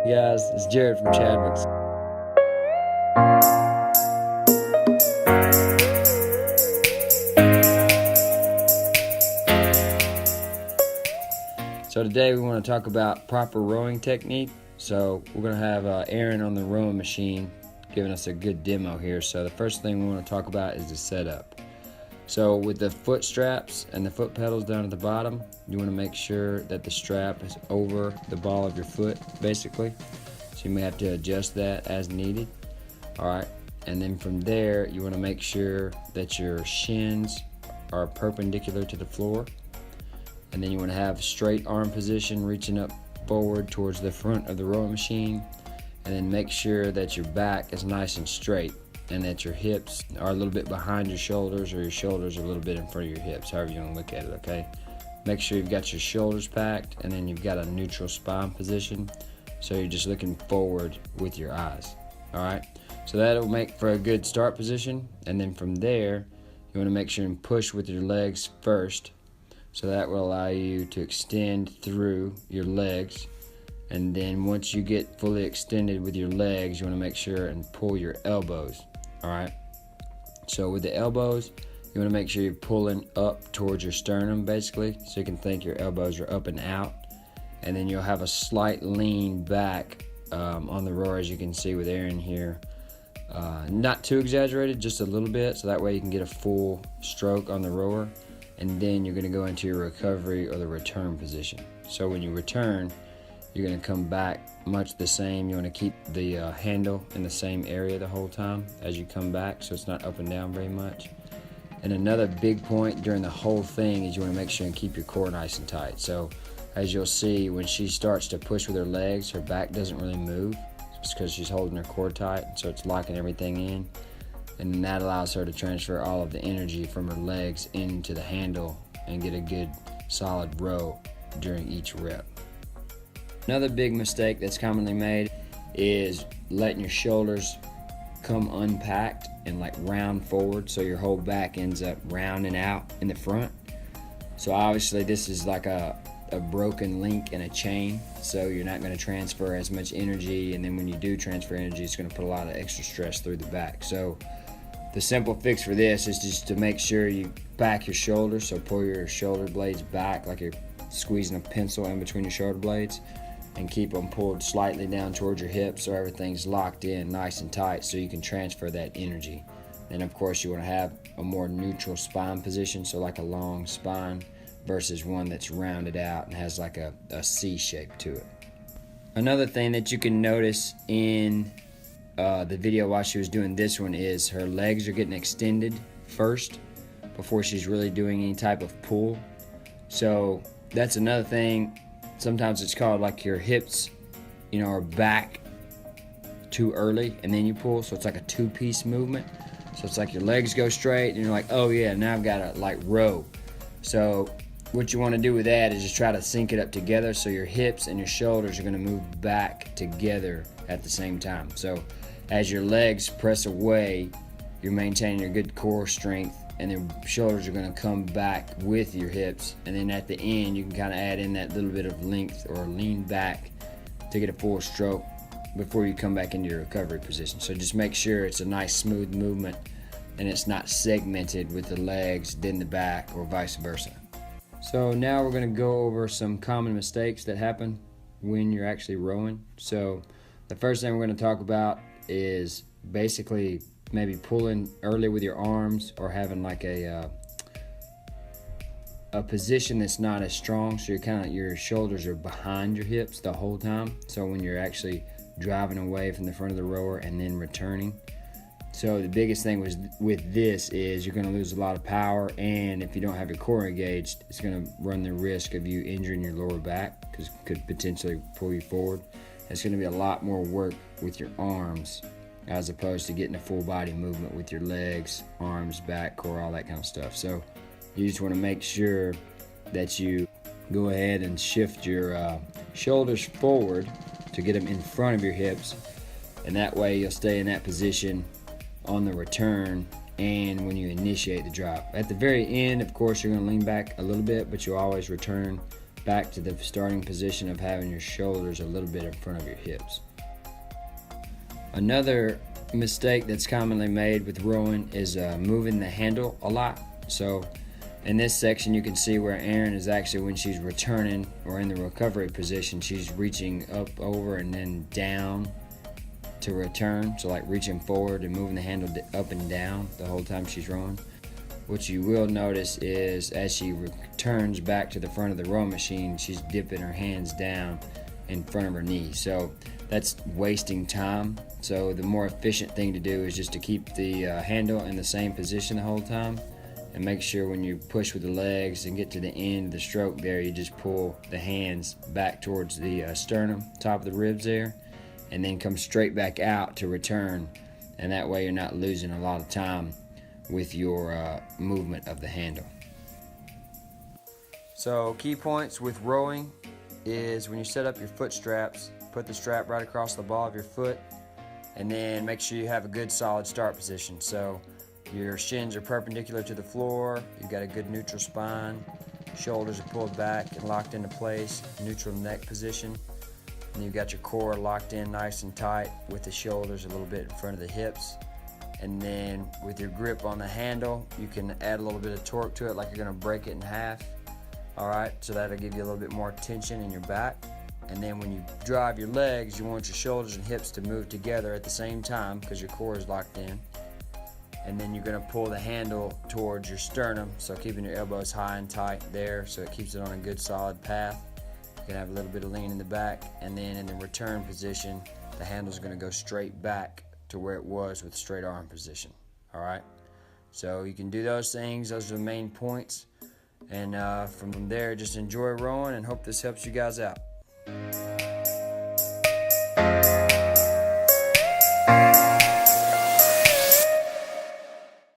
Hey guys, it's Jared from Chadwick's. So today we want to talk about proper rowing technique. So we're going to have Aaron on the rowing machine giving us a good demo here. So the first thing we want to talk about is the setup. So with the foot straps and the foot pedals down at the bottom, you want to make sure that the strap is over the ball of your foot, basically. So you may have to adjust that as needed. All right, and then from there, you want to make sure that your shins are perpendicular to the floor. And then you want to have straight arm position, reaching up forward towards the front of the rowing machine. And then make sure that your back is nice and straight, and that your hips are a little bit behind your shoulders, or your shoulders are a little bit in front of your hips, however you want to look at it, okay? Make sure you've got your shoulders packed, and then you've got a neutral spine position, so you're just looking forward with your eyes, all right? So that'll make for a good start position, and then from there, you want to make sure and push with your legs first, so that will allow you to extend through your legs. And then once you get fully extended with your legs, you want to make sure and pull your elbows. All right, so with the elbows, you want to make sure you're pulling up towards your sternum, basically, so you can think your elbows are up and out. And then you'll have a slight lean back on the rower, as you can see with Aaron here. Not too exaggerated, just a little bit, so that way you can get a full stroke on the rower. And then you're going to go into your recovery or the return position. So when you return, you're going to come back much the same. You want to keep the handle in the same area the whole time as you come back, so it's not up and down very much. And another big point during the whole thing is you want to make sure and keep your core nice and tight. So as you'll see, when she starts to push with her legs, her back doesn't really move. It's because she's holding her core tight, so it's locking everything in. And then that allows her to transfer all of the energy from her legs into the handle and get a good solid row during each rep. Another big mistake that's commonly made is letting your shoulders come unpacked and like round forward, so your whole back ends up rounding out in the front. So obviously this is like a broken link in a chain, so you're not going to transfer as much energy, and then when you do transfer energy, it's going to put a lot of extra stress through the back. So the simple fix for this is just to make sure you back your shoulders, so pull your shoulder blades back like you're squeezing a pencil in between your shoulder blades, and keep them pulled slightly down towards your hips so everything's locked in nice and tight so you can transfer that energy. And of course you want to have a more neutral spine position, so like a long spine versus one that's rounded out and has like a C shape to it. Another thing that you can notice in the video while she was doing this one is her legs are getting extended first before she's really doing any type of pull. So that's another thing. Sometimes it's called like your hips, are back too early and then you pull, so it's like a two-piece movement. So it's like your legs go straight and you're like, oh yeah, now I've got to like row. So what you want to do with that is just try to sync it up together, so your hips and your shoulders are going to move back together at the same time. So as your legs press away, you're maintaining your good core strength, and then shoulders are going to come back with your hips, and then at the end you can kind of add in that little bit of length or lean back to get a full stroke before you come back into your recovery position. So just make sure it's a nice smooth movement and it's not segmented with the legs then the back, or vice versa. So now we're going to go over some common mistakes that happen when you're actually rowing. So the first thing we're going to talk about is basically maybe pulling early with your arms, or having like a position that's not as strong, so your shoulders are behind your hips the whole time, so when you're actually driving away from the front of the rower and then returning. So the biggest thing with this is you're going to lose a lot of power, and if you don't have your core engaged, it's going to run the risk of you injuring your lower back, because it could potentially pull you forward. It's going to be a lot more work with your arms as opposed to getting a full body movement with your legs, arms, back, core, all that kind of stuff. So you just want to make sure that you go ahead and shift your shoulders forward to get them in front of your hips, and that way you'll stay in that position on the return and when you initiate the drop. At the very end, of course, you're going to lean back a little bit, but you'll always return back to the starting position of having your shoulders a little bit in front of your hips. Another mistake that's commonly made with rowing is moving the handle a lot. So in this section you can see where Erin is actually, when she's returning or in the recovery position, she's reaching up, over, and then down to return. So like reaching forward and moving the handle up and down the whole time she's rowing. What you will notice is as she returns back to the front of the rowing machine, she's dipping her hands down in front of her knees. So that's wasting time. So the more efficient thing to do is just to keep the handle in the same position the whole time, and make sure when you push with the legs and get to the end of the stroke there, you just pull the hands back towards the sternum, top of the ribs there, and then come straight back out to return. And that way you're not losing a lot of time with your movement of the handle. So key points with rowing is when you set up your foot straps, put the strap right across the ball of your foot, and then make sure you have a good solid start position. So your shins are perpendicular to the floor, you've got a good neutral spine, shoulders are pulled back and locked into place, neutral neck position, and you've got your core locked in nice and tight with the shoulders a little bit in front of the hips. And then with your grip on the handle, you can add a little bit of torque to it, like you're going to break it in half. Alright, so that'll give you a little bit more tension in your back. And then when you drive your legs, you want your shoulders and hips to move together at the same time because your core is locked in. And then you're going to pull the handle towards your sternum, so keeping your elbows high and tight there so it keeps it on a good solid path. You can have a little bit of lean in the back, and then in the return position, the handle's going to go straight back to where it was with straight arm position. Alright, so you can do those things. Those are the main points, and from there just enjoy rowing and hope this helps you guys out.